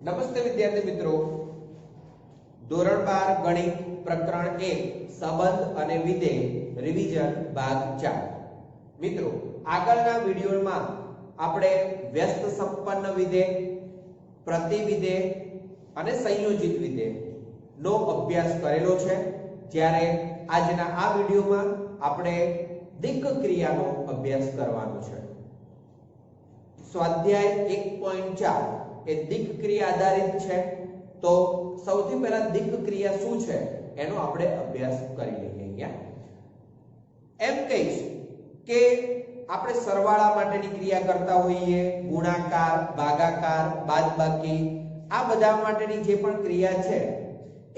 નમસ્તે વિદ્યાર્થી મિત્રો, ધોરણ 12 ગણિત પ્રકરણ 1 સંબંધ અને વિધેય રિવિઝન ભાગ 4। મિત્રો, આગળના વિડિયોમાં આપણે વ્યસ્ત સંપન્ન વિધેય, પ્રતિવિધેય અને સંયોજિત વિધેય નો અભ્યાસ કરેલો છે, જ્યારે આજના આ વિડિયોમાં આપણે દિક્ ક્રિયાનો અભ્યાસ કરવાનો છે। સ્વાધ્યાય 1.4 એ દિક્ ક્રિયા આધારિત છે, તો સૌથી પહેલા દિક્ ક્રિયા શું છે એનો આપણે અભ્યાસ કરી લઈએ। અહીંયા એમ કહીશ કે આપણે સરવાળા માટેની ક્રિયા કરતા હોઈએ, ગુણાકાર, ભાગાકાર, બાદબાકી, આ બધા માટેની જે પણ ક્રિયા છે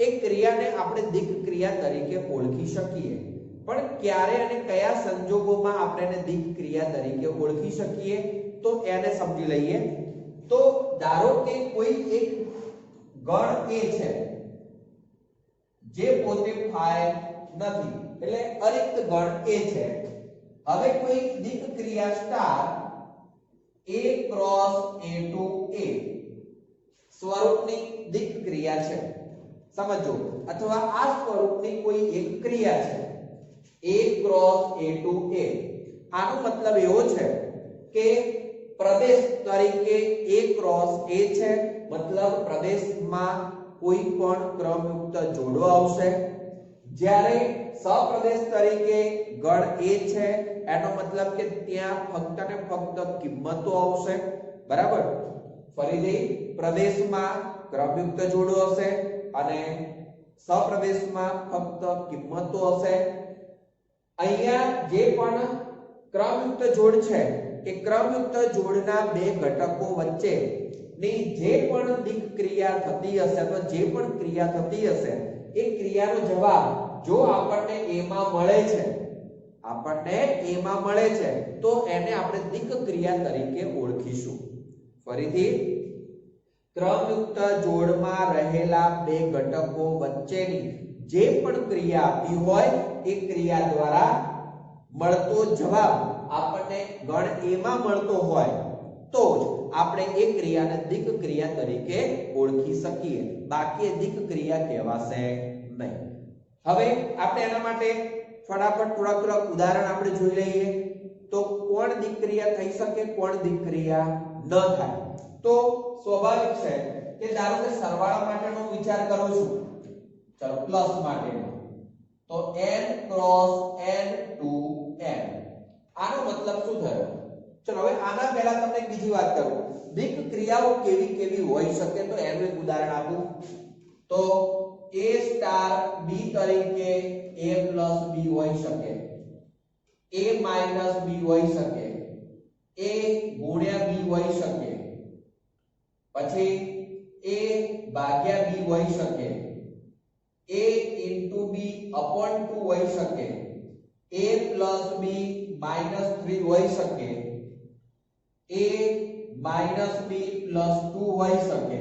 એ ક્રિયાને આપણે દિક્ ક્રિયા તરીકે ઓળખી શકીએ। પણ ક્યારે અને કયા સંજોગોમાં આપણે એને દિક્ ક્રિયા તરીકે ઓળખી શકીએ તો એને સમજી લઈએ। તો ધારો કે કોઈ એક ગણ A છે જે પોતે ફાઈલ નથી, એટલે અરિક્ત ગણ A છે। હવે કોઈ દિક્ ક્રિયા star A cross A to A સ્વરૂપની દિક્ ક્રિયા છે, સમજો, અથવા આ સ્વરૂપની કોઈ એક ક્રિયા છે A cross A to A। આનો મતલબ એવો છે કે પ્રદેશ તરીકે A ક્રોસ A છે, મતલબ પ્રદેશમાં કોઈ પણ ક્રમયુક્ત જોડો આવશે। જ્યારે સપ્રદેશ તરીકે ગણ A છે, એનો મતલબ કે ત્યાં ફક્ત ને ફક્ત કિંમતો આવશે, બરાબર। ફરીથી પ્રદેશમાં ક્રમયુક્ત જોડો હશે અને સપ્રદેશમાં ફક્ત કિંમતો હશે। અહીંયા જે પણ ક્રમયુક્ત જોડ છે કે ક્રમયુક્ત જોડના બે ઘટકો વચ્ચેની જે પણ દિક્ ક્રિયા થતી હશે અથવા જે પણ ક્રિયા થતી હશે એ ક્રિયાનો જવાબ જો આપણને A માં મળે છે તો એને આપણે દિક્ ક્રિયા તરીકે ઓળખીશું। ફરીથી, ક્રમયુક્ત જોડમાં રહેલા બે ઘટકો વચ્ચેની જે પણ ક્રિયા આપી હોય એ ક્રિયા દ્વારા મળતો જવાબ આપણને ગણ A માં મળતો હોય તો જ આપણે એ ક્રિયાને દિક્ ક્રિયા તરીકે ઓળખી શકીએ, બાકી એ દિક્ ક્રિયા કહેવાશે નહીં। હવે આપણે એના માટે ફટાફટ થોડા ઉદાહરણ આપણે જોઈ લઈએ। તો કોણ દિક્ ક્રિયા થઈ શકે, કોણ દિક્ ક્રિયા ન થાય? તો સ્વાભાવિક છે કે ધારો કે સરવાળા માટેનો વિચાર કરું છું, ચલો પ્લસ માટેનો, તો n cross n to n, આનો મતલબ શું થયો? ચલો હવે આના પહેલા તમને બીજી વાત કરું, દિક્ ક્રિયાઓ કેવી કેવી હોઈ શકે તો એનું એક ઉદાહરણ આપું। તો a સ્ટાર b તરીકે a પ્લસ b હોઈ શકે, a માઈનસ b હોઈ શકે, a ગુણ્યા b હોઈ શકે, પછી a ભાગ્યા b હોઈ શકે, a ઇન્ટુ b અપોન 2 હોઈ શકે, a પ્લસ b માઈનસ 3 હોઈ શકે, a માઈનસ b પ્લસ 2 હોઈ શકે,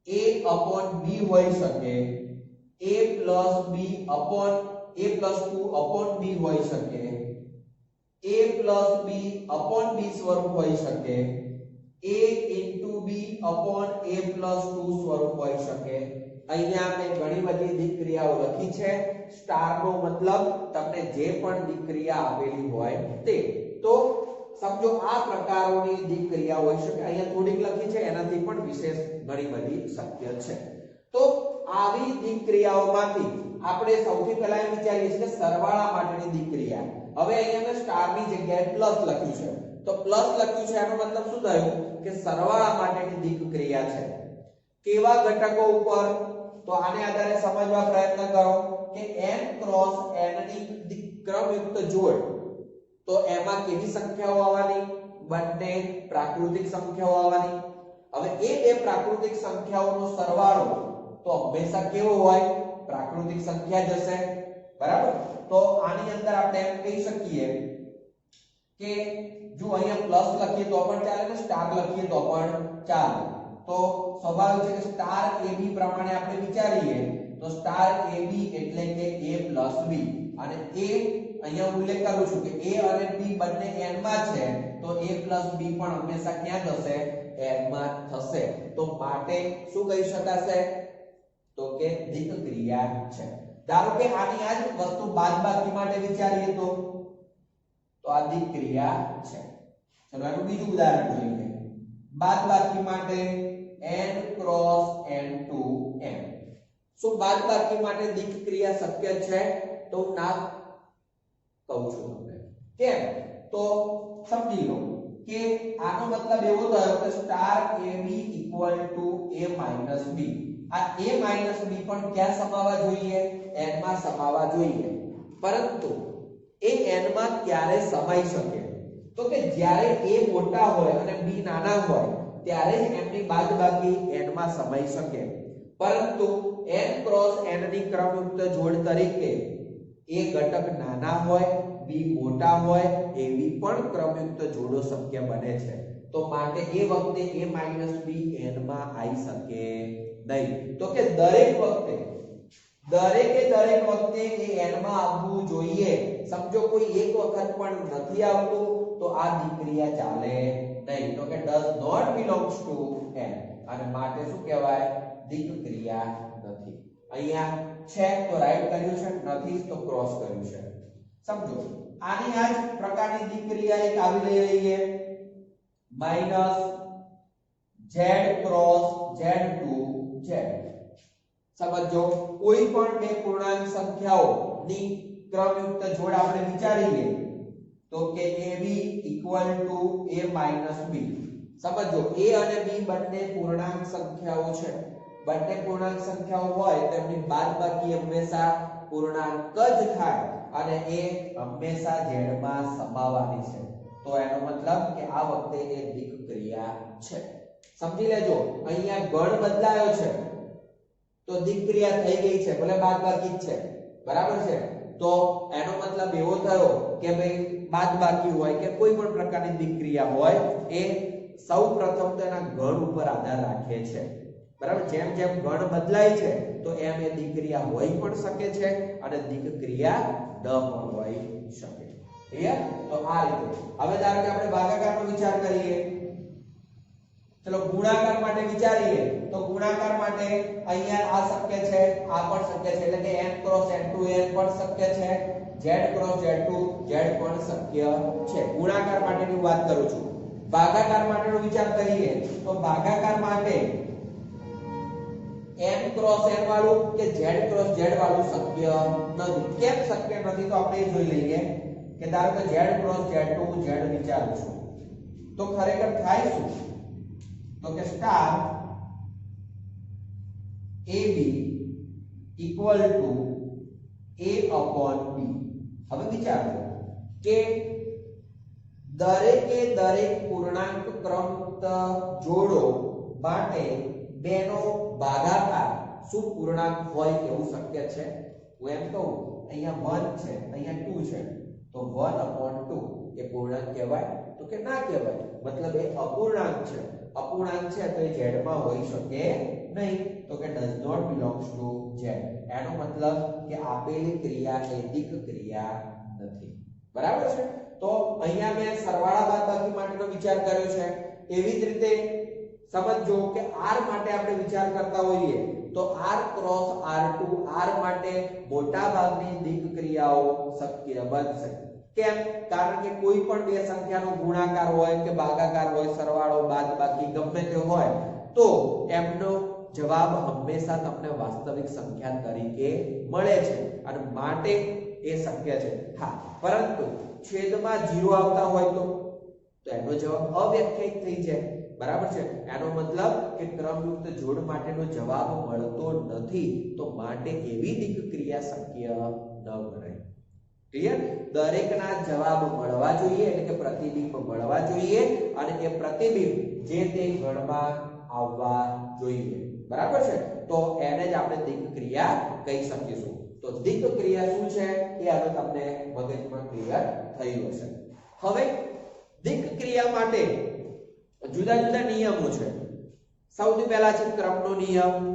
a અપોન b હોઈ શકે, a પ્લસ 2 અપોન b હોઈ શકે, a plus b upon b સ્વરૂપ હોઈ શકે, a into b upon a plus 2 સ્વરૂપ હોઈ શકે। અહીંયા આપણે ઘણી બધી દિક્ ક્રિયાઓ લખી છે। સ્ટારનો મતલબ તમને જે પણ દિક્ ક્રિયા આપેલી હોય તે, તો સમજો આ પ્રકારોની દિક્ ક્રિયા હોઈ શકે। અહીંયા થોડીક લખી છે, એનાથી પણ વિશેષ ઘણી બધી શક્ય છે। તો આવી દિક્ ક્રિયાઓમાંથી આપણે સૌથી પહેલા એ વિચારીએ છીએ કે સરવાળા માટેની દિક્ ક્રિયા। હવે અહીંયા મેં સ્ટારની જગ્યાએ પ્લસ લખ્યું છે, તો પ્લસ લખ્યું છે એનો મતલબ શું થયો કે સરવાળા માટેની દિક્ ક્રિયા છે। કેવા ઘટકો ઉપર? તો આને આધારે સમજવા પ્રયત્ન કરો કે n ક્રોસ n ની ક્રમયુક્ત જોડ, તો એમાં કેવી સંખ્યાઓ આવવાની? બંને પ્રાકૃતિક સંખ્યાઓ આવવાની। હવે એ બે પ્રાકૃતિક સંખ્યાઓનો સરવાળો તો હંમેશા કેવો હોય? પ્રાકૃતિક સંખ્યા જ હશે, બરાબર। તો આની અંદર આપણે એમ કહી શકીએ કે જો અહીંયા પ્લસ લખીએ તો પણ ચાલે ને સ્ટાર લખીએ તો પણ ચાલે। તો સ્વાભાવિક છે કે સ્ટાર AB પ્રમાણે આપણે વિચારીએ તો સ્ટાર AB એટલે કે A પ્લસ B, અને A અહીંયા ઉલ્લેખ કરું છું કે A અને B બંને n માં છે, તો A પ્લસ B પણ હંમેશા ક્યાં જશે? n માં થશે તો માટે શું કહી શકાશે તો કે દિક ક્રિયા છે ધારો કે આની આ જ વસ્તુ બાદબાકી માટે વિચારીએ તો આ દિક ક્રિયા છે ચલો આનું બીજું ઉદાહરણ જોઈએ બાદબાકી માટે n ક્રોસ n2n શું બાદબાકી માટે દિક ક્રિયા શક્ય છે તો ના કહું છું તમને કેમ તો સમજી લો કે આનો મતલબ એવો થયો કે સ્ટાર ab a b આ a b પણ ક્યાં સમાવા જોઈએ n માં સમાવા જોઈએ પરંતુ એ n માં ક્યારે સમાઈ શકે તો કે જ્યારે a મોટા હોય અને b નાના હોય ત્યારે જ એમની બાદબાકી n માં સમાઈ શકે પરંતુ n ક્રોસ n ની ક્રમયુક્ત જોડ તરીકે a ઘટક નાના હોય b મોટા હોય એવી પણ ક્રમયુક્ત જોડો શક્ય બને છે તો માટે એ વખતે a b n માં આવી શકે નહીં તો કે દરેક વખતે એ n માં આવવું જોઈએ સમજો કોઈ એક વખત પણ નથી આવતું તો આ દિક્રિયા ચાલે નહીં તો કે does not belongs to n અને માટે શું કહેવાય દિક ક્રિયા નથી અહીંયા છે તો રાઈટ કર્યું છે નથી તો ક્રોસ કર્યું છે સમજો આની આ જ પ્રકારની દિક ક્રિયા એક આવી લઈ લઈએ z ક્રોસ z2z સમજો કોઈ પણ બે પૂર્ણાંક સંખ્યાઓની ક્રમયુક્ત જોડ આપણે વિચારીએ તો કે ab a b સમજો a અને b બંને પૂર્ણાંક સંખ્યાઓ છે બંને પૂર્ણાંક સંખ્યાઓ હોય તેમની બાદબાકી હંમેશા પૂર્ણાંક જ થાય અને એ હંમેશા z માં સમાવવાની છે તો એનો મતલબ કે આ વખતે એ દિક ક્રિયા છે સમજી લેજો અહીંયા ગણ બદલાયો છે તો દિક ક્રિયા થઈ ગઈ છે ભલે બાદબાકી જ છે બરાબર છે તો એનો મતલબ એવો થયો કે ભાઈ બાદબાકી હોય કે કોઈ પણ પ્રકારની દિક ક્રિયા હોય એ સૌપ્રથમ તેના ગણ ઉપર આધાર રાખે છે બરાબર જેમ જેમ ગણ બદલાય છે તો એમ એ દિક ક્રિયા હોઈ પણ શકે છે અને દિક ક્રિયા ન પણ હોઈ શકે ક્લિયર તો આ રીતે હવે ધારો કે આપણે ભાગાકારનો વિચાર કરીએ ચલો ગુણાકાર માટે વિચારીએ તો ગુણાકાર માટે અહીંયા આ શક્ય છે આ પણ શક્ય છે એટલે કે n ક્રોસ n2 n પણ શક્ય છે z ક્રોસ z2 z પણ શક્ય છે ગુણાકાર માટેની વાત કરું છું ભાગાકાર માટેનો વિચાર કરીએ તો ભાગાકાર માટે n ક્રોસ n વાળું કે z ક્રોસ z વાળું શક્ય નથી કેમ શક્ય નથી તો આપણે જોઈ લઈએ કે ધારો કે z ક્રોસ z2 z વિચારું છું તો ખરેખર થાય શું તો કે star AB equal to A upon B હવે વિચારો કે દરેકે દરેક પૂર્ણાંક ક્રમયુક્ત જોડો માટે બેનો ભાગાકાર શું પૂર્ણાંક હોય એવું શક્ય છે હું એમ કહું અહીંયા 1 છે અહીંયા 2 છે તો 1 upon 2 એ પૂર્ણાંક કહેવાય તો કે ના કહેવાય મતલબ એ અપૂર્ણાંક છે અપૂર્ણાંક છે તો એ z માં હોઈ શકે નહીં તો કે does not belongs to z એનો મતલબ કે આપેલી ક્રિયા એ દિક ક્રિયા નથી બરાબર છે તો અહીંયા મેં સરવાળા બાદબાકી માટેનો વિચાર કર્યો છે એવી જ રીતે સમજો કે r માટે આપણે વિચાર કરતા હોઈએ તો r ક્રોસ r2 r માટે મોટા ભાગની દિક ક્રિયાઓ શક્ય બનશે કેમ કારણ કે કોઈ પણ બે સંખ્યાનો ગુણાકાર હોય કે ભાગાકાર હોય સરવાળો બાદબાકી ગમે તે હોય તો એમનો જવાબ હંમેશા તમને વાસ્તવિક સંખ્યા તરીકે મળે છે અને માટે એ શક્ય છે હા પરંતુ છેદમાં 0 આવતા હોય તો એનો જવાબ અવ્યાખ્યાયિત થઈ જાય બરાબર છે એનો મતલબ કે ક્રમયુક્ત જોડ માટેનો જવાબ મળતો નથી તો માટે એવી દિક ક્રિયા શક્ય ન ગણાય ક્લિયર દરેકના જવાબ મળવા જોઈએ એટલે કે પ્રતિબિંબ મળવા જોઈએ અને એ પ્રતિબિંબ જે તે ગણમાં આવવા જોઈએ બરાબર છે તો એને જ આપણે દિક ક્રિયા કહી શકીશું તો દિક ક્રિયા શું છે એ હવે તમને મગજમાં ક્લિયર થયું હશે હવે દિક ક્રિયા માટે જુદા જુદા નિયમો છે સૌથી પહેલા છે ક્રમનો નિયમ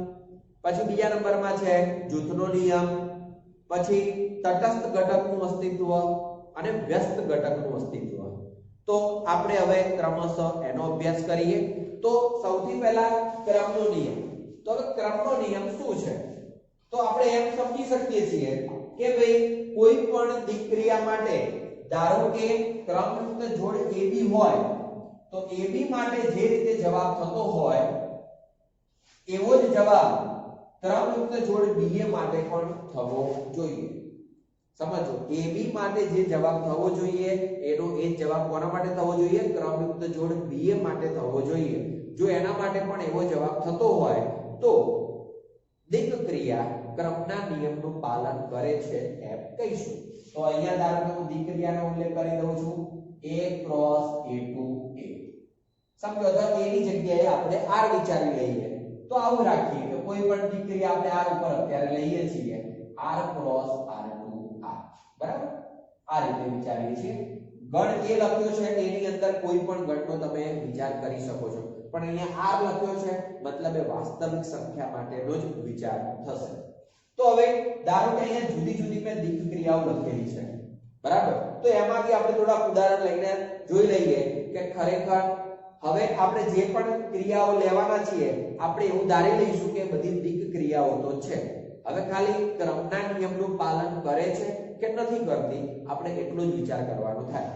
પછી બીજા નંબરમાં છે જૂથનો નિયમ પછી તટસ્થ ઘટકનું અસ્તિત્વ અને વ્યસ્ત ઘટકનું અસ્તિત્વ તો આપણે હવે ક્રમશઃ એનો અભ્યાસ કરીએ તો સૌથી પહેલા ક્રમનો નિયમ. તો હવે ક્રમનો નિયમ શું છે? તો આપણે એમ સમજી શકીએ છીએ કે ભાઈ કોઈ પણ દિક્ક્રિયા માટે ધારો કે ક્રમયુક્ત જોડ AB હોય તો AB માટે જે રીતે જવાબ થતો હોય એવો જ જવાબ ક્રમયુક્ત જોડ BA માટે પણ થવો જોઈએ. સમજો, AB માટે જે જવાબ થવો જોઈએ એનો એ જ જવાબ કોના માટે થવો જોઈએ? ક્રમયુક્ત જોડ BA માટે થવો જોઈએ. જો એના માટે પણ એવો જવાબ થતો હોય તો દિક ક્રિયા ક્રમના નિયમનું પાલન કરે છે એમ કહીશું. તો અહીંયા ધારો કે હું દિક ક્રિયાનો ઉલ્લેખ કરી દઉં છું, A cross A to A. સમજો, તો A ની જગ્યાએ આપણે R વિચારી લઈએ તો આવું રાખીએ કે કોઈ પણ દિક ક્રિયા આપણે R ઉપર અત્યારે લઈએ છીએ, R cross R to R. બરાબર? આ રીતે વિચારીએ છીએ. ગણ A લખ્યો છે, A ની અંદર કોઈ પણ ગણનો તમે વિચાર કરી શકો છો, પણ અહીંયા R લખ્યો છે મતલબ એ વાસ્તવિક સંખ્યા માટેનો જ વિચાર થશે. તો હવે ધારો કે અહીંયા જુદી જુદી મેં દિક ક્રિયાઓ લખેલી છે, બરાબર? તો એમાંથી આપણે થોડા ઉદાહરણ લઈને જોઈ લઈએ કે ખરેખર હવે આપણે જે પણ ક્રિયાઓ લેવાના છીએ આપણે એવું ધારી લઈશું કે બધી દિક ક્રિયાઓ તો છે. હવે ખાલી ક્રમના નિયમનું પાલન કરે છે કે નથી કરતી આપણે એટલો જ વિચાર કરવાનો થાય.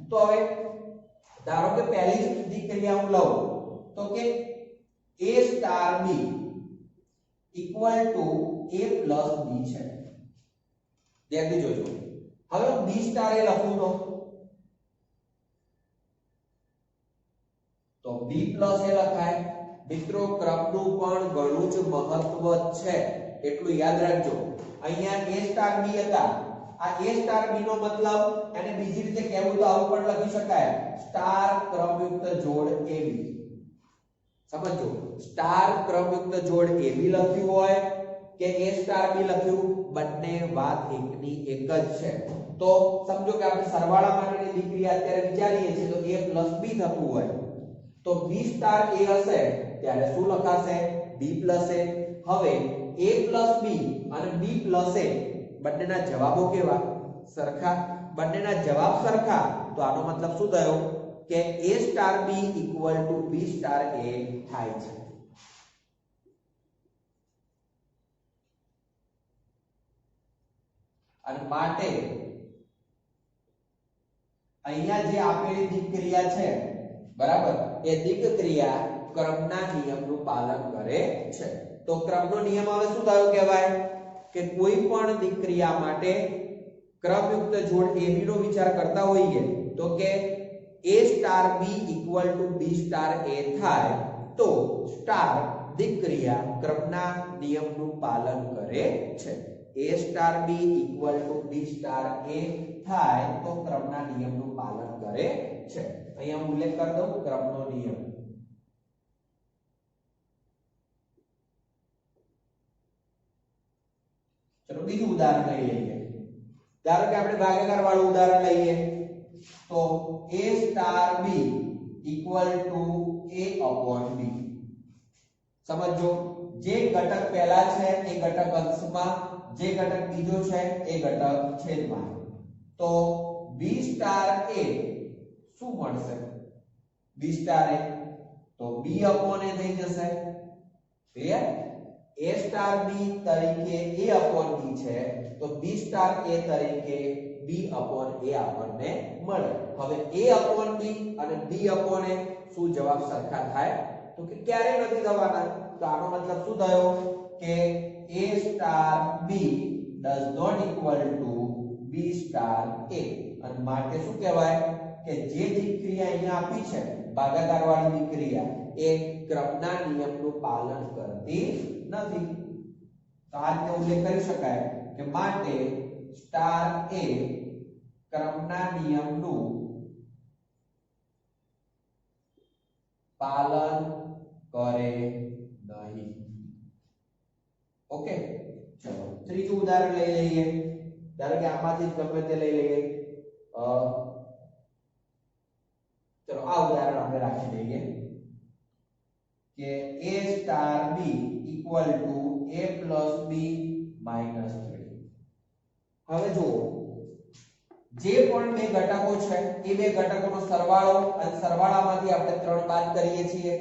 તો હવે ધારો કે પહેલી જ દિક ક્રિયા હું લઉં તો કે A star B equal to A plus B છે. ધ્યાનથી જોજો. હવે હું B સ્ટાર A લખું તો B પ્લસ A લખાય. મિત્રો ક્રમનું પણ ઘણું જ મહત્વ છે એટલું યાદ રાખજો. અહીંયા A સ્ટાર B હતા, આ A સ્ટાર B નો મતલબ એને બીજી રીતે કહેવું તો આવું પણ લખી શકાય, સ્ટાર ક્રમયુક્ત જોડ AB. સમજો, સ્ટાર ક્રમયુક્ત જોડ AB લખ્યું હોય કે A સ્ટાર B લખ્યું, બંને વાત એકની એક જ છે. તો સમજો કે આપણે સરવાળા માટેની દિક ક્રિયા અત્યારે વિચારીએ છીએ તો A પ્લસ B થતું હોય તો B સ્ટાર A હશે ત્યારે શું લખાશે? B plus A. હવે A પ્લસ B અને B પ્લસ A બંનેના જવાબો કેવા? સરખા. બંનેના જવાબ સરખા તો આનો મતલબ શું થયો કે A star B equal to B star A થાય છે. અને માટે અહીંયા જે આપેલી દિક ક્રિયા છે, બરાબર, એ દિક ક્રિયા ક્રમના નિયમનું પાલન કરે છે. તો ક્રમનો નિયમ હવે શું થયો કહેવાય કે કોઈ પણ દિક ક્રિયા માટે ક્રમયુક્ત જોડ AB નો વિચાર કરતા હોઈએ તો કે A star B equal to B star A થાય તો સ્ટાર દિક ક્રિયા ક્રમના નિયમનું પાલન કરે છે. A star B equal to B star A થાય તો ક્રમના નિયમનું પાલન કરે છે. અહીંયા ઉલ્લેખ કરી દઉં ક્રમનો નિયમ. ચલો બીજું ઉદાહરણ લઈ લઈએ. ધારો કે આપણે ભાગાકાર વાળું ઉદાહરણ લઈએ તો A star B equal to A upon B. સમજો, જે ઘટક પહેલા છે એ ઘટક અંશમાં, જે ઘટક બીજો છે એ ઘટક છેદમાં. તો B સ્ટાર A શું મળશે? B સ્ટાર A તો B અપોન A થઈ જશે. ક્લિયર? A સ્ટાર B તરીકે A અપોન B છે તો B સ્ટાર A તરીકે B અપોન A આપણને મળે. હવે A અપોન B અને B અપોન A શું જવાબ સરખા થાય? તો કે ક્યારે નથી થવાના. તો આનો મતલબ શું થયો કે A star B does not equal to B star A. અને માટે શું કહેવાય કે જે દિક ક્રિયા અહીંયા આપી છે ભાગાકાર વાળી દિક ક્રિયા એ ક્રમના નિયમનું પાલન કરતી નથી. તો આ રીતે ઉલ્લેખ કરી શકાય કે માટે સ્ટાર A ક્રમના નિયમનું પાલન કરે નહીં. ઓકે, ચલો ત્રીજું ઉદાહરણ લઈ લઈએ. ધારો કે આમાંથી ગમે તે લઈ લઈએ. ચલો આ ઉદાહરણ આપણે રાખી દઈએ કે A star B equal to A plus B minus 3. હવે જુઓ, જે પણ બે ઘટકો છે એ બે ઘટકોનો સરવાળો અને સરવાળામાંથી આપણે 3 બાદ કરીએ છીએ.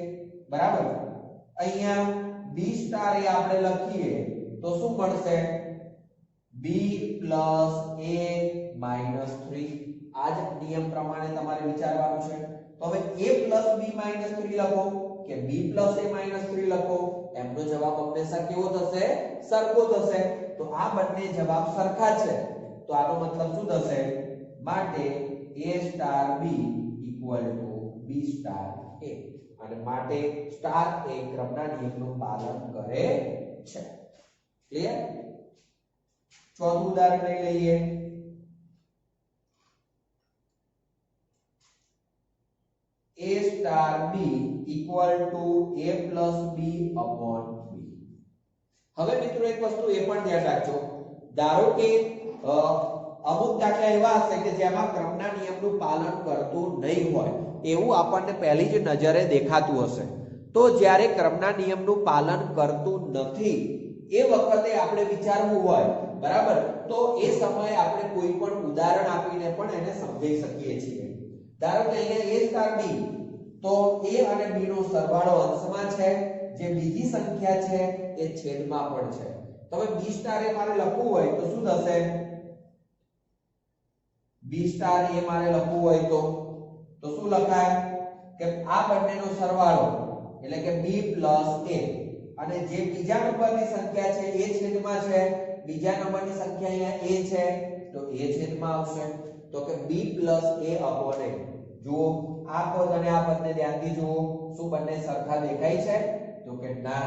બરાબર અહીંયા b સ્ટાર એ આપણે લખીએ તો શું મળશે b plus a minus 3 આ જ નિયમ પ્રમાણે તમારે વિચારવાનું છે તો હવે a plus b minus 3 લખો કે b plus a minus 3 લખો એમનો જવાબ હંમેશા કેવો થશે સરખો થશે તો આ બંને જવાબ સરખા છે તો આનો મતલબ શું થશે માટે a star b equal to b star a અને માટે સ્ટાર a ક્રમના નિયમનું પાલન કરે છે ક્લિયર ચોથું ઉદાહરણ લઈ લઈએ a star b equal to a plus b upon b હવે મિત્રો એક વસ્તુ એ પણ ધ્યાન રાખજો ધારો કે અમુક દાખલા એવા હશે કે જેમાં ક્રમના નિયમનું પાલન કરતું નહીં હોય એવું આપણને પહેલી જ નજરે દેખાતું હશે તો જ્યારે ક્રમના નિયમનું પાલન કરતું નથી એ વખતે આપણે વિચારવું હોય બરાબર તો એ સમયે આપણે કોઈ પણ ઉદાહરણ આપીને પણ એને સમજાવી શકીએ છીએ ધારો કે અહીંયા a સ્ટાર b તો a અને b નો સરવાળો અંશમાં છે જે બીજી સંખ્યા છે એ છેદમાં પણ છે તો હવે b સ્ટાર એ મારે લખવું હોય તો શું થશે b સ્ટાર એ મારે લખવું હોય તો શું લખાય કે આ બંનેનો સરવાળો એટલે કે b plus a અને જે બીજા નંબરની સંખ્યા છે એ છેદમાં છે બીજા નંબરની સંખ્યા અહીંયા a છે તો a છેદમાં આવશે તો કે b plus a upon a જુઓ આ પદ અને આ પદને ધ્યાનથી જુઓ શું બંને સરખા દેખાય છે તો કે ના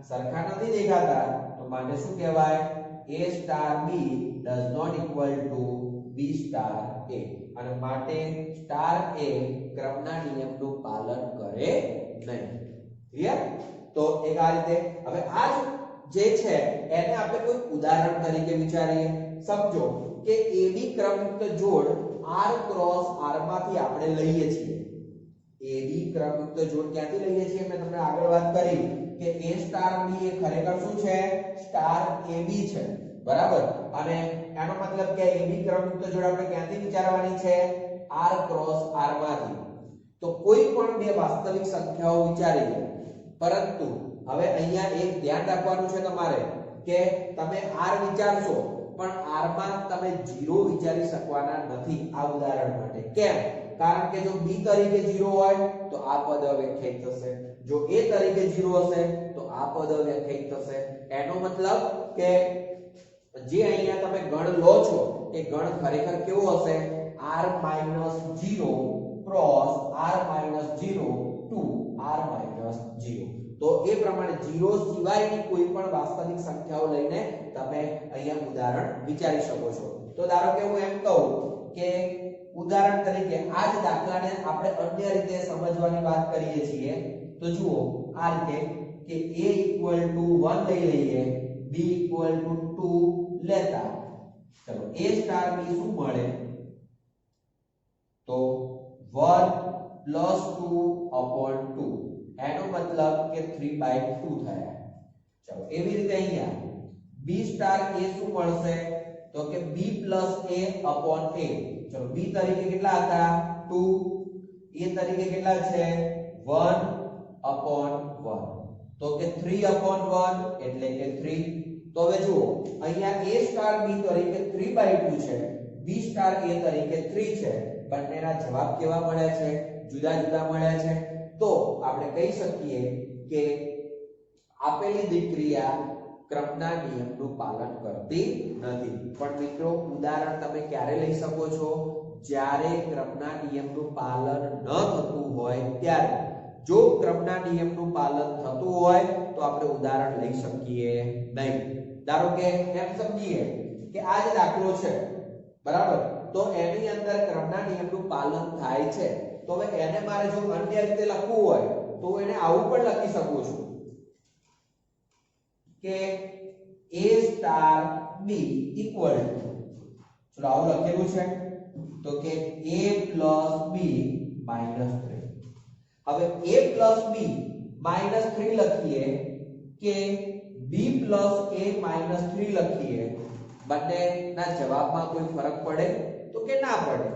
સરખા નથી દેખાતા તો માટે શું કહેવાય a star b does not equal to b star a અને માટે સ્ટાર a ક્રમના નિયમનું પાલન કરે નહીં ક્લિયર તો એક આ રીતે હવે આ જે છે એને આપણે કોઈ ઉદાહરણ તરીકે વિચારીએ સમજો કે AB ક્રમયુક્ત જોડ R ક્રોસ R માંથી આપણે લઈએ છીએ AB ક્રમયુક્ત જોડ ક્યાંથી લઈએ છીએ મેં તમને આગળ વાત કરી કે A સ્ટાર B એ ખરેખર શું છે સ્ટાર AB છે બરાબર અને એનો મતલબ કે AB ક્રમયુક્ત જોડ આપણે ક્યાંથી વિચારવાની છે R ક્રોસ R માંથી તો કોઈ પણ બે વાસ્તવિક સંખ્યાઓ વિચારીએ પરંતુ હવે અહીંયા એક ધ્યાન રાખવાનું છે તમારે કે તમે R વિચારશો પણ R માં તમે 0 વિચારી શકવાના નથી આ ઉદાહરણ માટે કેમ કારણ કે જો b તરીકે 0 હોય તો આ પદ અવ્યાખ્યાયિત થશે જો a તરીકે 0 હશે તો આ પદ અવ્યાખ્યાયિત થશે એનો મતલબ કે જે અહીંયા તમે ગણ લો છો એ ગણ ખરેખર કેવો હશે r - 0 cross r - 0 to r - 0 તો એ પ્રમાણે 0 સિવાયની કોઈ પણ વાસ્તવિક સંખ્યાઓ લઈને તમે અહીંયા ઉદાહરણ વિચારી શકો છો તો ધારો કે હું એમ કહું કે ઉદાહરણ તરીકે આ જ દાખલાને આપણે અન્ય રીતે સમજવાની વાત કરીએ છીએ તો જુઓ આ રીતે કે a = 1 લઈ લઈએ b = 2 લેતા ચલો a સ્ટાર b શું મળે તો 1 + 2 upon 2 એનો મતલબ કે 3/2 થયા ચલો એવી રીતે અહીંયા b સ્ટાર a શું મળશે તો કે b + a upon a ચલો b તરીકે કેટલા હતા 2 a તરીકે કેટલા છે 1 upon 1 તો કે 3 upon 1 એટલે કે 3 તો હવે જુઓ અહીંયા a સ્ટાર b તરીકે 3/2 છે b સ્ટાર a તરીકે 3 છે બંનેના જવાબ કેવા મળ્યા છે જુદા જુદા મળ્યા છે તો આપણે કહી શકીએ કે આપેલી દીક્રિયા ક્રમના નિયમનું પાલન કરતી નથી પણ મિત્રો ઉદાહરણ તમે ક્યારે લઈ શકો છો જ્યારે ક્રમના નિયમનું પાલન ન થતું હોય ત્યારે જો ક્રમના નિયમનું પાલન થતું હોય તો આપણે ઉદાહરણ લઈ શકીએ નહીં ધારો કે એમ સમજીએ કે આ જ દાખલો છે બરાબર તો એની અંદર ક્રમના નિયમનું પાલન થાય છે તો હવે એને મારે જો અન્ય રીતે લખવું હોય તો એને આવું પણ લખી શકું છું કે a સ્ટાર b ઇક્વલ ચલો આવું લખેલું છે તો કે a plus b minus 3 હવે a plus b minus 3 લખીએ કે b plus a minus 3 લખીએ બંનેના જવાબમાં કોઈ ફરક પડે તો કે ના પડે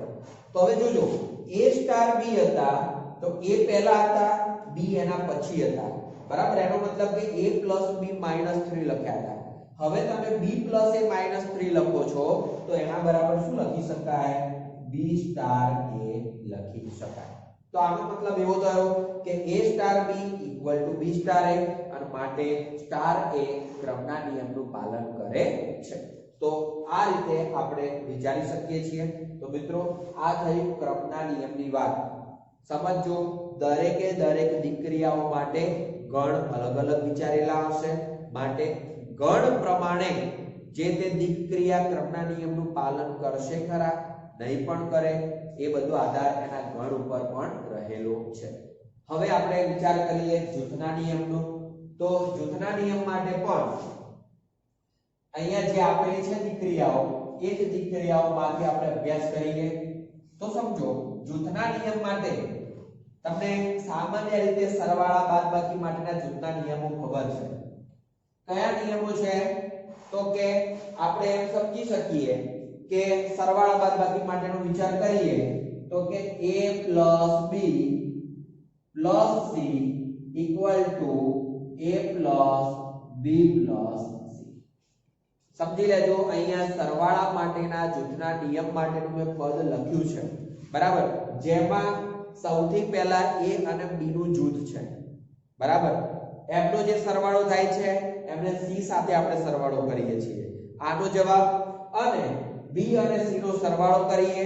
તો હવે જોજો a સ્ટાર b હતા તો તો a પહેલા હતા, b એના પછી હતા, બરાબર. એનો મતલબ કે a + b - 3 લખ્યા હતા. હવે તમે b + a - 3 લખો છો તો એના બરાબર શું લખી શકાય? b સ્ટાર a લખી શકાય. તો આનો મતલબ એવો થયો કે a star b = b star a, અને માટે સ્ટાર a ક્રમના નિયમનું પાલન કરે છે. તો આ રીતે આપણે વિચારી શકીએ છીએ. તો મિત્રો આ થઈ ક્રમના નિયમની વાત. સમજો દરેકે દરેક દીકરીઓ માટે ગણ અલગ અલગ વિચારેલા હશે, માટે ગણ પ્રમાણે જે તે દીકરીયા ક્રમના નિયમનું પાલન કરશે ખરા, નહીં પણ કરે, એ બધો આધાર એના ગણ ઉપર પણ રહેલો છે. હવે આપણે વિચાર કરીએ જૂથના નિયમનો. તો જૂથના નિયમ માટે પણ અહીંયા જે આપેલી છે દીકરીયાઓ, એ જ દીકરીયાઓમાંથી આપણે અભ્યાસ કરીએ. તો સમજો જૂથના નિયમ માટે તમને સામાન્ય રીતે સરવાળા બાદબાકી માટેના જૂથના નિયમો ખબર છે. કયા નિયમો છે? તો કે આપણે એમ સમજી શકીએ કે સરવાળા બાદબાકી માટેનો વિચાર કરીએ તો કે a + b + c = a + b + c. સમજી લેજો, અહીંયા સરવાળા માટેના જૂથના નિયમ માટેનું મેં પદ લખ્યું છે, બરાબર, જેમાં સૌથી પહેલા a અને b નું જૂથ છે, બરાબર. એમનો જે સરવાળો થાય છે એમને c સાથે આપણે સરવાળો કરીએ છીએ, આનો જવાબ, અને b અને c નો સરવાળો કરીએ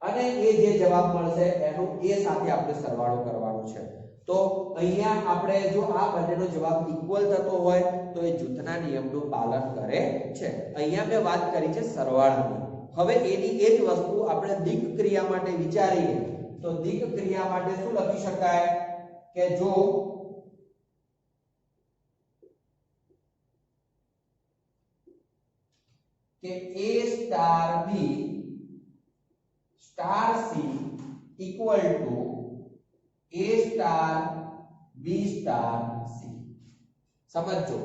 અને એ જે જવાબ મળશે એનો a સાથે આપણે સરવાળો કરવાનો છે. તો અહીંયા આપણે જો આ બંનેનો જવાબ ઇક્વલ થતો હોય તો એ જૂથના નિયમનું પાલન કરે છે. અહીંયા મેં વાત કરી છે સરવાળાની. હવે એની એ જ વસ્તુ આપણે દિક ક્રિયા માટે વિચારીએ તો દિક ક્રિયા માટે શું લખી શકાય કે જો કે a star b star c = a star b star c. સમજો,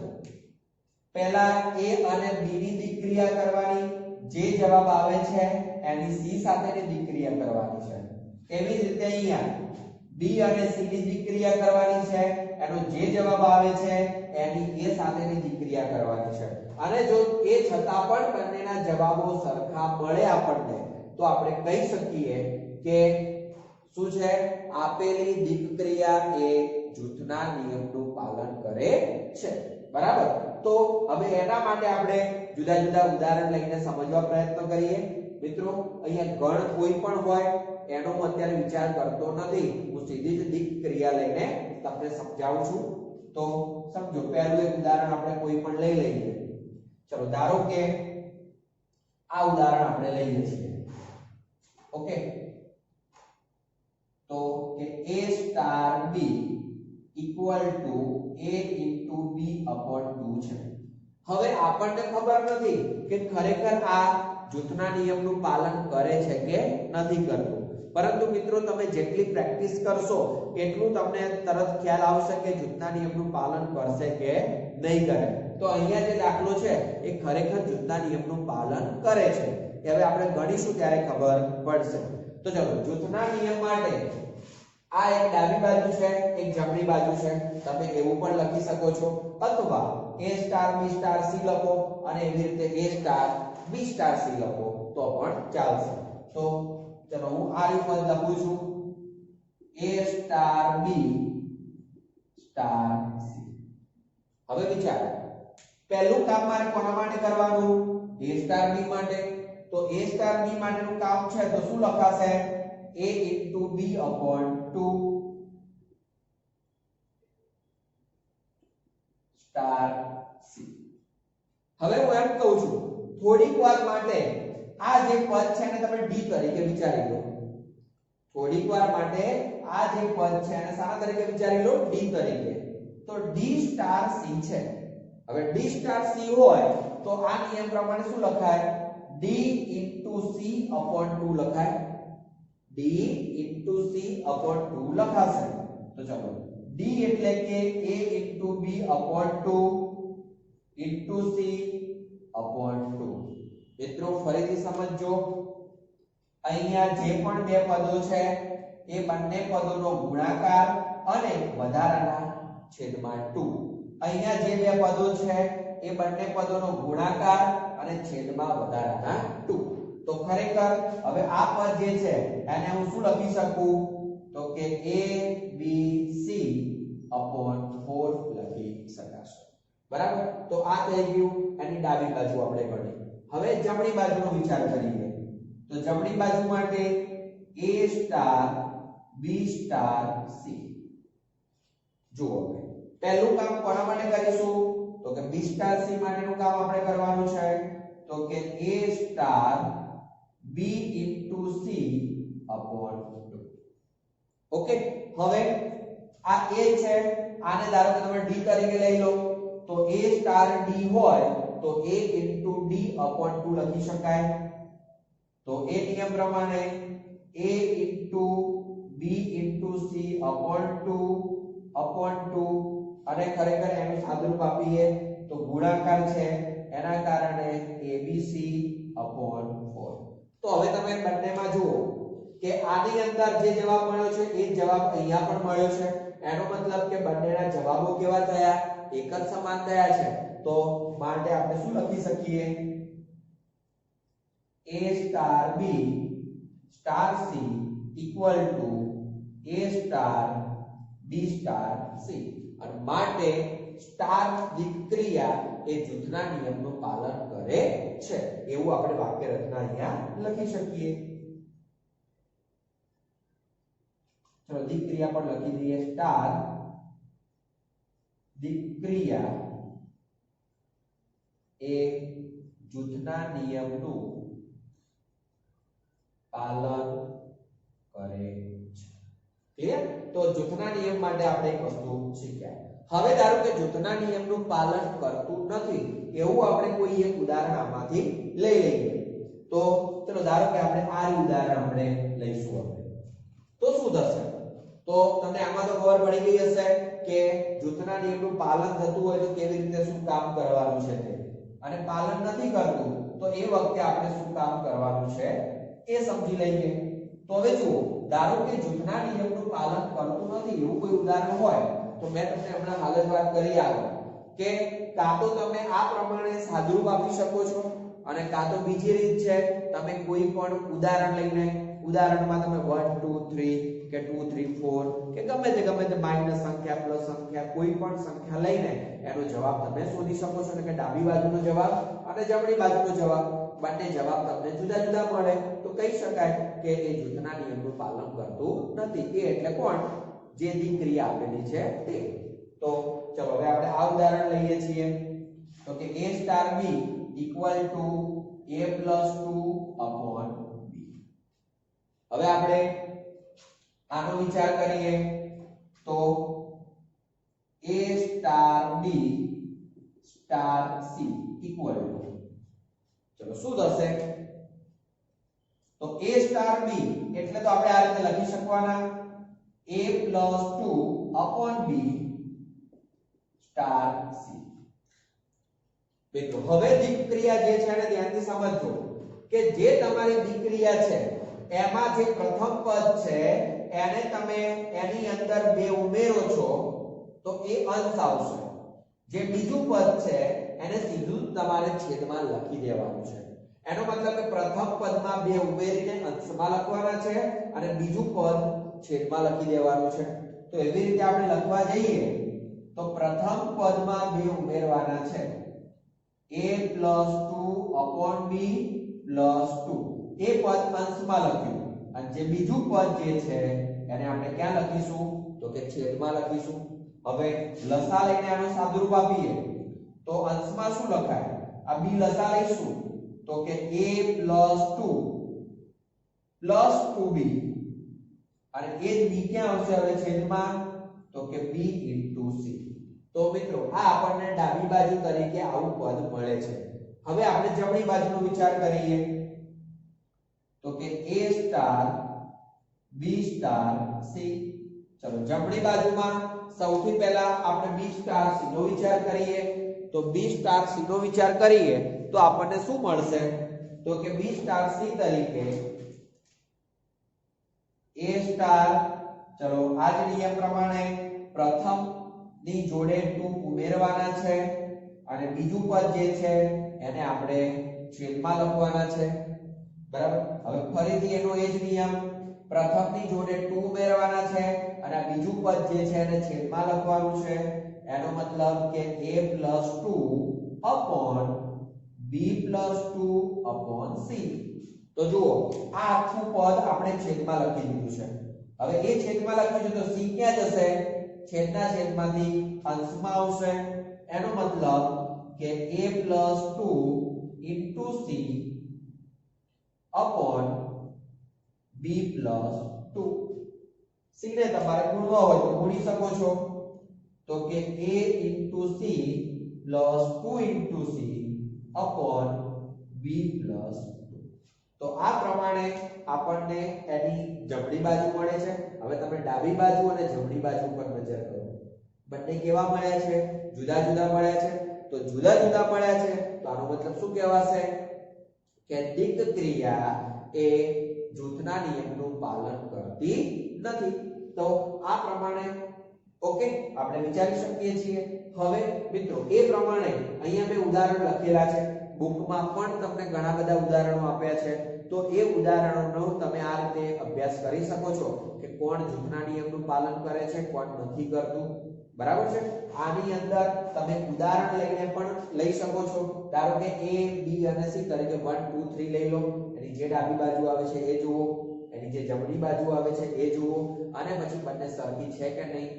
પહેલા a અને b ની દીકરીયા કરવાની, જે જવાબ આવે છે એની c સાથેની દીકરીયા કરવાની છે. એવી જ રીતે અહીંયા b અને c ની દીકરીયા કરવાની છે, એનો જે જવાબ આવે છે એની a સાથેની દીકરીયા કરવાની છે. અને જો એ છતાં પણ બંનેના જવાબો સરખા મળે આપણને તો આપણે કહી શકીએ કે શું છે, આપેલી દીકરીયા એ જૂથના નિયમનું પાલન કરે છે, બરાબર. તો હવે એના માટે આપણે જુદા જુદા ઉદાહરણ લઈને સમજવા પ્રયત્ન કરીએ. મિત્રો અહીંયા ગણ કોઈ પણ હોય એનો હું અત્યારે વિચાર કરતો નથી, હું સીધી જ દિક ક્રિયા લઈને તમને સમજાવું છું. તો સમજો પહેલું એક ઉદાહરણ આપણે કોઈ પણ લઈ લઈએ. ચલો ધારો કે આ ઉદાહરણ આપણે લઈએ છીએ, ઓકે. તો કે a star b = a * b/2 છે. હવે આપણને ખબર નથી કે ખરેખર આ જૂથના નિયમનું પાલન કરે છે કે નથી કરતું, પરંતુ મિત્રો તમે જેટલી પ્રેક્ટિસ કરશો એટલું તમને તરત ખ્યાલ આવશે કે જૂથના નિયમનું પાલન કરશે કે નહીં કરે. તો અહીંયા જે દાખલો છે એ ખરેખર જૂથના નિયમનું પાલન કરે છે. હવે આપણે ગણીશું ત્યારે ખબર પડશે. તો ચલો જૂથના નિયમ માટે આ એક ડાબી બાજુ છે, એક જમણી બાજુ છે. તમે એવું પણ લખી શકો છો, અથવા a star b star c લખો અને એવી રીતે a star b star c લખો તો પણ ચાલશે. તો ચલો હું આ રીતે લખું છું, a star b star c. હવે વિચારો, પહેલું કામ મારે કોના માટે કરવાનું? a સ્ટાર b માટે. તો a સ્ટાર b માટેનું કામ છે તો શું લખાશે? a * b/2 star c. હવે હું એમ કહું છું, થોડીક વાર માટે આ જે પદ છે એને તમે d તરીકે વિચારી લો. થોડીક વાર માટે આ જે પદ છે એને શાના તરીકે વિચારી લો? d તરીકે. તો d સ્ટાર c છે. હવે d સ્ટાર c હોય તો આ નિયમ પ્રમાણે શું લખાય? d * c/2 લખાય. d * c/2 લખાશે. તો ચલો d એટલે કે a * b/2 * c/2. મિત્રો ફરીથી સમજો, અહીંયા જે પણ બે પદો છે એ બંને પદોનો ગુણાકાર અને વધારાના છેદમાં 2. અહીંયા જે બે પદો છે એ બંને પદોનો ગુણાકાર અને છેદમાં વધારાના 2. તો ખરેખર હવે આ પદ જે છે એને હું શું લખી શકું તો કે abc upon 4 લખી શકાશે. બરાબર. તો આ થઈ ગયું એની ડાબી બાજુ આપણે ગણી. હવે જમણી બાજુનો વિચાર કરીએ. તો જમણી બાજુ માટે a star b star c. જુઓ પહેલું કામ કોના માટે કરીશું તો કે b સ્ટાર c માટેનું કામ આપણે કરવાનું છે તો કે a star b into c upon 2. Okay. હવે આ a છે આને ધારો કે તમે d તરીકે લઈ લો તો a સ્ટાર d હોય તો a into d upon 2 લખી શકાય. તો એ નિયમ પ્રમાણે a into b into c upon 2 અને ખરેખર એનું સાદુરૂપ આપીએ તો ગુણાકાર છે એના કારણે abc upon 4. તો હવે તમે બંનેમાં જુઓ કે આની અંદર જે જવાબ મળ્યો છે એ જવાબ અહીંયા પણ મળ્યો છે. એનો મતલબ કે બંનેના જવાબો કેવા થયા એક જ સમાન થયા છે. તો માટે આપણે શું લખી શકીએ a star b star c equal to a star b star c. અને માટે સ્ટાર વિક્રિયા એ જૂથના નિયમનું પાલન કરે છે એવું આપણે વાક્ય રચના અહીંયા લખી શકીએ. ચલો વિક્રિયા પણ લખી દઈએ સ્ટાર વિક્રિયા એ જૂથના નિયમનું પાલન કરે છે. ક્લિયર. તો જૂથના નિયમ માટે આપણે એક વસ્તુ શીખ્યા. હવે ધારો કે જૂથના નિયમનું પાલન કરતું નથી એવું આપણે કોઈ એક ઉદાહરણ આમાંથી લઈ લઈએ. તો ચલો ધારો કે આપણે આ ઉદાહરણ આપણે લઈશું. તો શું થશે તો તમને આમાં તો ખબર પડી ગઈ હશે કે જૂથના નિયમનું પાલન થતું હોય તો કેવી રીતે શું કામ કરવાનું છે તે, અને પાલન નથી કરતું તો એ વખતે આપણે શું કામ કરવાનું છે એ સમજી લઈએ. તો હવે જુઓ ધારો કે જૂથના નિયમનું પાલન કરતું નથી એવું કોઈ ઉદાહરણ હોય તો મેં તમને હમણાં હાલ જ વાત કરી આગળ કે કાં તો તમે આ પ્રમાણે સાદુરૂપ આપી શકો છો અને કાં તો બીજી રીત છે તમે કોઈ પણ ઉદાહરણ લઈને ઉદાહરણમાં તમે 1 2 3 કે 2 3 4 કે ગમે તે માઈનસ સંખ્યા પ્લસ સંખ્યા કોઈ પણ સંખ્યા લઈને એનો જવાબ તમે શોધી શકો છો. એટલે કે ડાબી બાજુનો જવાબ અને જમણી બાજુનો જવાબ બંને જવાબ તમને જુદા જુદા મળે તો કહી શકાય કે એ જૂથના નિયમનું પાલન કરતું નથી. એ એટલે કોણ જે ક્રિયા આપેલી છે તે. તો ચલો હવે આપણે આ ઉદાહરણ લઈએ છીએ તો કે a star b equal to a plus 2 upon b. હવે આપણે આનો વિચાર કરીએ તો a star b star c equal to ચલો શું થશે તો a સ્ટાર b એટલે તો આપણે આ રીતે લખી શકવાના a plus 2 upon b star c. મિત્રો હવે દીક્રિયા જે છે એને ધ્યાનથી સમજજો કે જે તમારી દીક્રિયા છે એમાં જે પ્રથમ પદ છે એને તમે એની અંદર 2 ઉમેરો છો તો એ અંશ આવશે. જે બીજું પદ છે એને સીધું તમારે છેદમાં લખી દેવાનું છે. એનો મતલબ કે પ્રથમ પદમાં 2 ઉમેરીને અંશમાં લખવાના છે અને બીજું પદ છેદમાં લખી દેવાનું છે. તો એવી રીતે આપણે લખવા જઈએ તો પ્રથમ પદમાં 2 ઉમેરવાના છે a plus 2 upon b plus 2 એ પદ અંશમાં લખ્યું અને જે બીજું પદ જે છે એને આપણે ક્યાં લખીશું તો કે છેદમાં લખીશું. હવે લસા લઈને આનો સાદુરૂપ આપીએ તો અંશમાં શું લખાય આ b લસા લઈશું તો કે a plus 2 plus 2b અને એ જ b ક્યાં આવશે હવે છેદમાં તો કે b into c. તો મિત્રો આ આપણને ડાબી બાજુ તરીકે આવું પદ મળે છે. હવે આપણે જમણી બાજુનો વિચાર કરીએ તો કે a star b star c. ચલો જમણી બાજુમાં સૌથી પહેલા આપણે b સ્ટાર c નો વિચાર કરીએ તો b સ્ટાર c નો વિચાર કરીએ તો આપણને શું મળશે તો કે b સ્ટાર c તરીકે a સ્ટાર, ચલો આ જ નિયમ પ્રમાણે પ્રથમ ની જોડે 2 ઉમેરવાના છે અને બીજું પદ જે છે એને આપણે છેદમાં લખવાના છે, બરાબર. હવે ફરીથી એનો એ જ નિયમ, પ્રથમ ની જોડે 2 ઉમેરવાના છે અને આ બીજું પદ જે છે એને છેદમાં લખવાનું છે. એનો મતલબ કે a + 2 upon b + 2 upon c. તો જુઓ આ આખું પદ આપણે છેદમાં લખી દીધું છે. હવે એ છેદમાં લખ્યું છે તો c ક્યાં જશે? છેદના છેદમાંથી અંશમાં આવશે. એનો મતલબ કે a + 2 * c upon b + 2. c ને તમારે ગુણવા હોય તો ગુણી શકો છો. તો કે a * c + 2 * c upon b + 2. તો આ પ્રમાણે આપણને એની જમણી બાજુ મળે છે. હવે તમે ડાબી બાજુ અને જમણી બાજુ પર નજર કરો. બંને કેવા મળ્યા છે? જુદા જુદા મળ્યા છે. તો જુદા જુદા મળ્યા છે તો આનો મતલબ શું કહેવાશે? કે દિક્ ક્રિયા એ જૂથના નિયમનું પાલન કરતી નથી. તો આ પ્રમાણે ઓકે આપણે વિચારી શકીએ છીએ. હવે મિત્રો એ પ્રમાણે અહીંયા મેં ઉદાહરણ લખેલા છે. બુકમાં પણ તમને ઘણા બધા ઉદાહરણો આપ્યા છે. તો એ ઉદાહરણોનો તમે આ રીતે અભ્યાસ કરી શકો છો કે કોણ જૂથના નિયમનું પાલન કરે છે, કોણ નથી કરતું, બરાબર છે. આની અંદર તમે ઉદાહરણ લઈને પણ લઈ શકો છો. ધારો કે a b અને c તરીકે 1 2 3 લઈ લો. એની જે ડાબી બાજુ આવે છે એ જુઓ, એની જે જમણી બાજુ આવે છે એ જુઓ અને પછી બંને સરખી છે કે નહીં,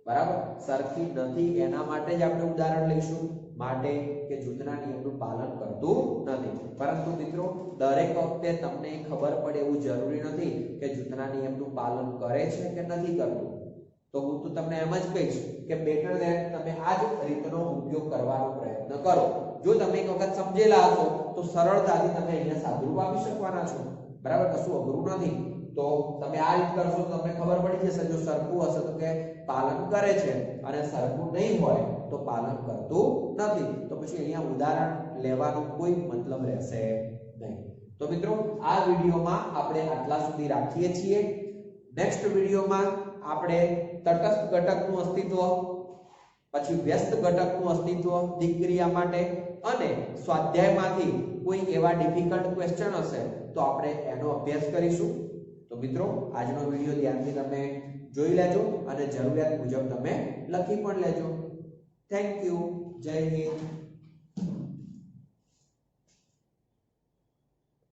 બરાબર. સરખી નથી એના માટે જ આપણે ઉદાહરણ લઈશું, માટે કે જૂથના નિયમનું પાલન કરતું નથી. પરંતુ મિત્રો દરેક વખતે તમને ખબર પડે એવું જરૂરી નથી કે જૂથના નિયમનું પાલન કરે છે કે નથી કરતું. તો હું તો તમને એમ જ કહીશ કે બેટર દેન તમે આ જ રીતનો ઉપયોગ કરવાનો પ્રયત્ન કરો. જો તમે એક વખત સમજેલા હશો તો સરળતાથી તમે અહીંયા સાદુરૂપ આપી શકવાના છો, બરાબર. કશું અઘરું નથી. તો તમે આ રીત કરશો તો તમને ખબર પડી જશે. જો સરખું હશે તો કે પાલન કરે છે અને સરખું નહીં હોય તો પાલન કરતું નથી. તો પછી અહીંયા ઉદાહરણ લેવાનો કોઈ મતલબ રહેશે નહીં. તો મિત્રો આ વિડીયોમાં આપણે આટલા સુધી રાખીએ છીએ. નેક્સ્ટ વિડીયોમાં આપણે તટસ્થ ઘટકનું અસ્તિત્વ, પછી વ્યસ્ત ઘટકનું અસ્તિત્વ દિક્ ક્રિયા માટે અને સ્વાધ્યાયમાંથી કોઈ એવા ડિફિકલ્ટ ક્વેશ્ચન હશે તો આપણે એનો અભ્યાસ કરીશું. તો મિત્રો આજનો વિડીયો ધ્યાનથી તમે જોઈ લેજો અને જરૂરિયાત મુજબ તમે લખી પણ લેજો. Thank you. જય હિન્દ.